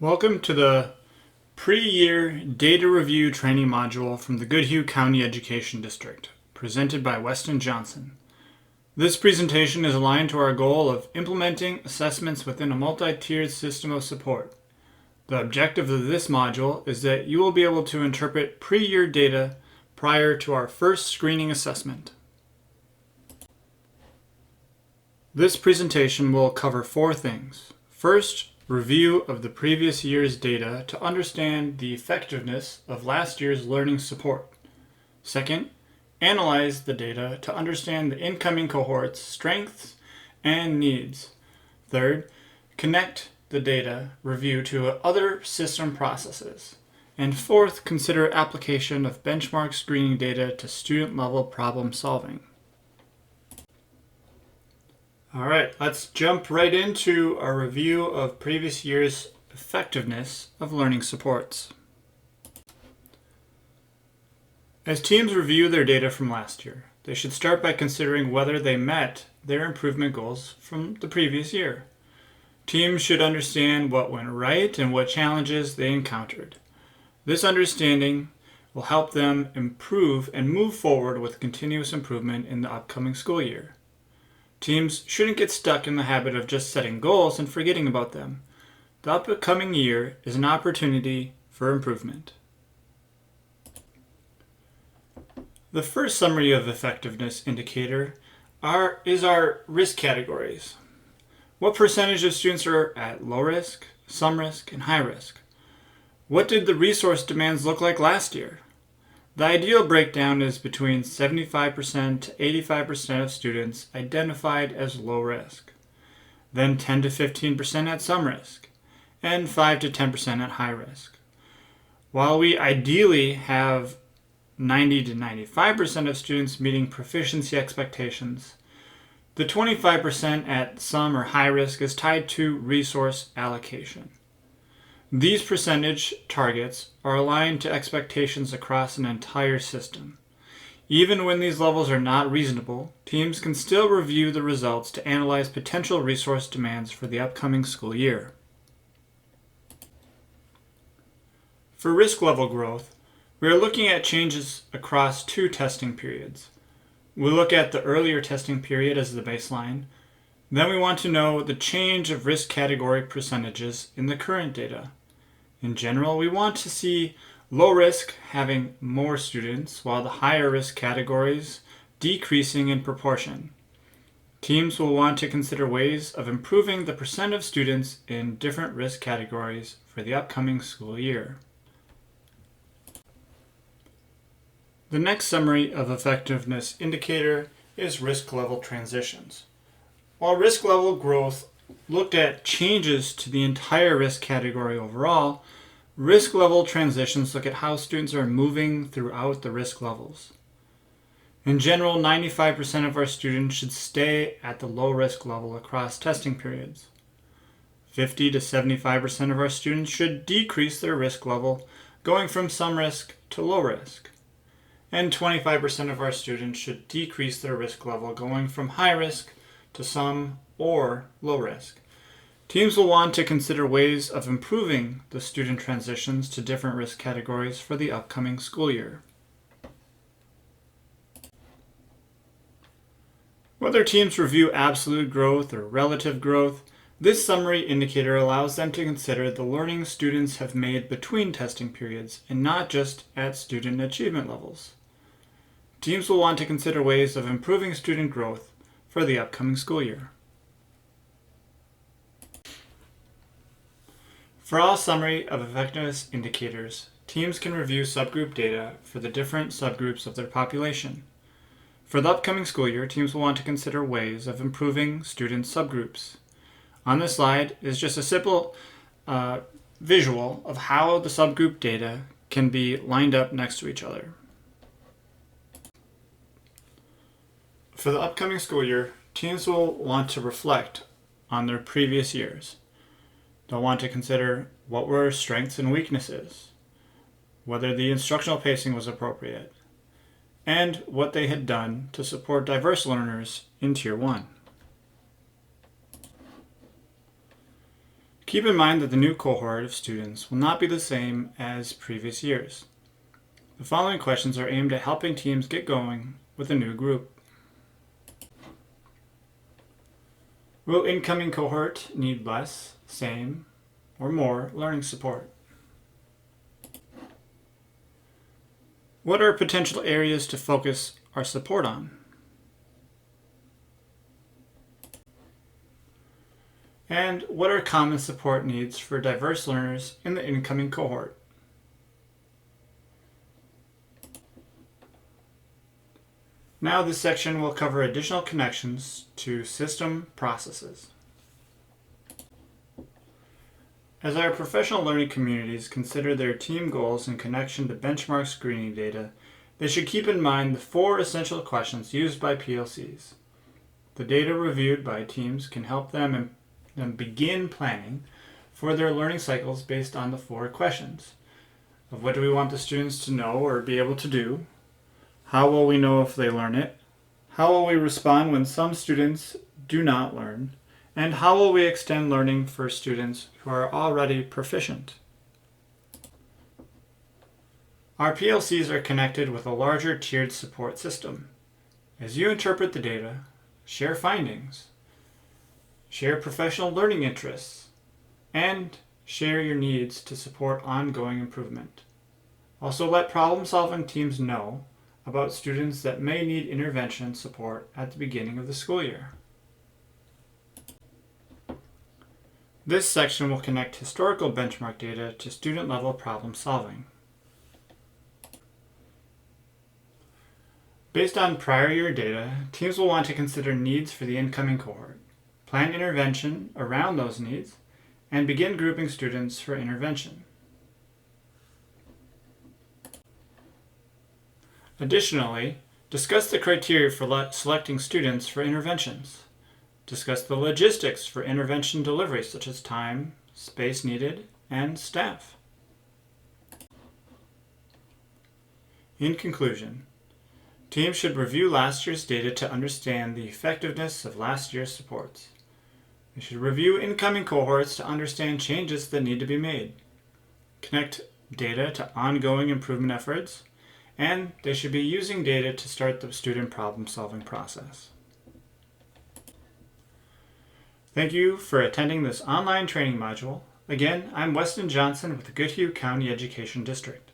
Welcome to the pre-year data review training module from the Goodhue County Education District, presented by Weston Johnson. This presentation is aligned to our goal of implementing assessments within a multi-tiered system of support. The objective of this module is that you will be able to interpret pre-year data prior to our first screening assessment. This presentation will cover four things. First, review of the previous year's data to understand the effectiveness of last year's learning support. Second, analyze the data to understand the incoming cohort's strengths and needs. Third, connect the data review to other system processes. And fourth, consider application of benchmark screening data to student-level problem solving. All right, let's jump right into a review of previous year's effectiveness of learning supports. As teams review their data from last year, they should start by considering whether they met their improvement goals from the previous year. Teams should understand what went right and what challenges they encountered. This understanding will help them improve and move forward with continuous improvement in the upcoming school year. Teams shouldn't get stuck in the habit of just setting goals and forgetting about them. The upcoming year is an opportunity for improvement. The first summary of effectiveness indicator is our risk categories. What percentage of students are at low risk, some risk, and high risk? What did the resource demands look like last year? The ideal breakdown is between 75% to 85% of students identified as low risk, then 10 to 15% at some risk, and 5 to 10% at high risk. While we ideally have 90 to 95% of students meeting proficiency expectations, the 25% at some or high risk is tied to resource allocation. These percentage targets are aligned to expectations across an entire system. Even when these levels are not reasonable, teams can still review the results to analyze potential resource demands for the upcoming school year. For risk level growth, we are looking at changes across two testing periods. We look at the earlier testing period as the baseline. Then we want to know the change of risk category percentages in the current data. In general, we want to see low risk having more students, while the higher risk categories decreasing in proportion. Teams will want to consider ways of improving the percent of students in different risk categories for the upcoming school year. The next summary of effectiveness indicator is risk level transitions. While risk level growth looked at changes to the entire risk category overall, risk level transitions look at how students are moving throughout the risk levels. In general, 95% of our students should stay at the low risk level across testing periods. 50 to 75% of our students should decrease their risk level, going from some risk to low risk. And 25% of our students should decrease their risk level, going from high risk to some or low risk. Teams will want to consider ways of improving the student transitions to different risk categories for the upcoming school year. Whether teams review absolute growth or relative growth, this summary indicator allows them to consider the learning students have made between testing periods and not just at student achievement levels. Teams will want to consider ways of improving student growth for the upcoming school year. For all summary of effectiveness indicators, teams can review subgroup data for the different subgroups of their population. For the upcoming school year, teams will want to consider ways of improving student subgroups. On this slide is just a simple visual of how the subgroup data can be lined up next to each other. For the upcoming school year, teams will want to reflect on their previous years. They'll want to consider what were strengths and weaknesses, whether the instructional pacing was appropriate, and what they had done to support diverse learners in Tier 1. Keep in mind that the new cohort of students will not be the same as previous years. The following questions are aimed at helping teams get going with a new group. Will incoming cohort need less, same, or more learning support? What are potential areas to focus our support on? And what are common support needs for diverse learners in the incoming cohort? Now this section will cover additional connections to system processes. As our professional learning communities consider their team goals in connection to benchmark screening data, they should keep in mind the 4 essential questions used by PLCs. The data reviewed by teams can help them begin planning for their learning cycles based on the 4 questions. Of what do we want the students to know or be able to do? How will we know if they learn it? How will we respond when some students do not learn? And how will we extend learning for students who are already proficient? Our PLCs are connected with a larger tiered support system. As you interpret the data, share findings, share professional learning interests, and share your needs to support ongoing improvement. Also let problem-solving teams know about students that may need intervention support at the beginning of the school year. This section will connect historical benchmark data to student-level problem solving. Based on prior year data, teams will want to consider needs for the incoming cohort, plan intervention around those needs, and begin grouping students for intervention. Additionally, discuss the criteria for selecting students for interventions. Discuss the logistics for intervention delivery, such as time, space needed, and staff. In conclusion, teams should review last year's data to understand the effectiveness of last year's supports. They should review incoming cohorts to understand changes that need to be made. Connect data to ongoing improvement efforts, and they should be using data to start the student problem-solving process. Thank you for attending this online training module. Again, I'm Weston Johnson with the Goodhue County Education District.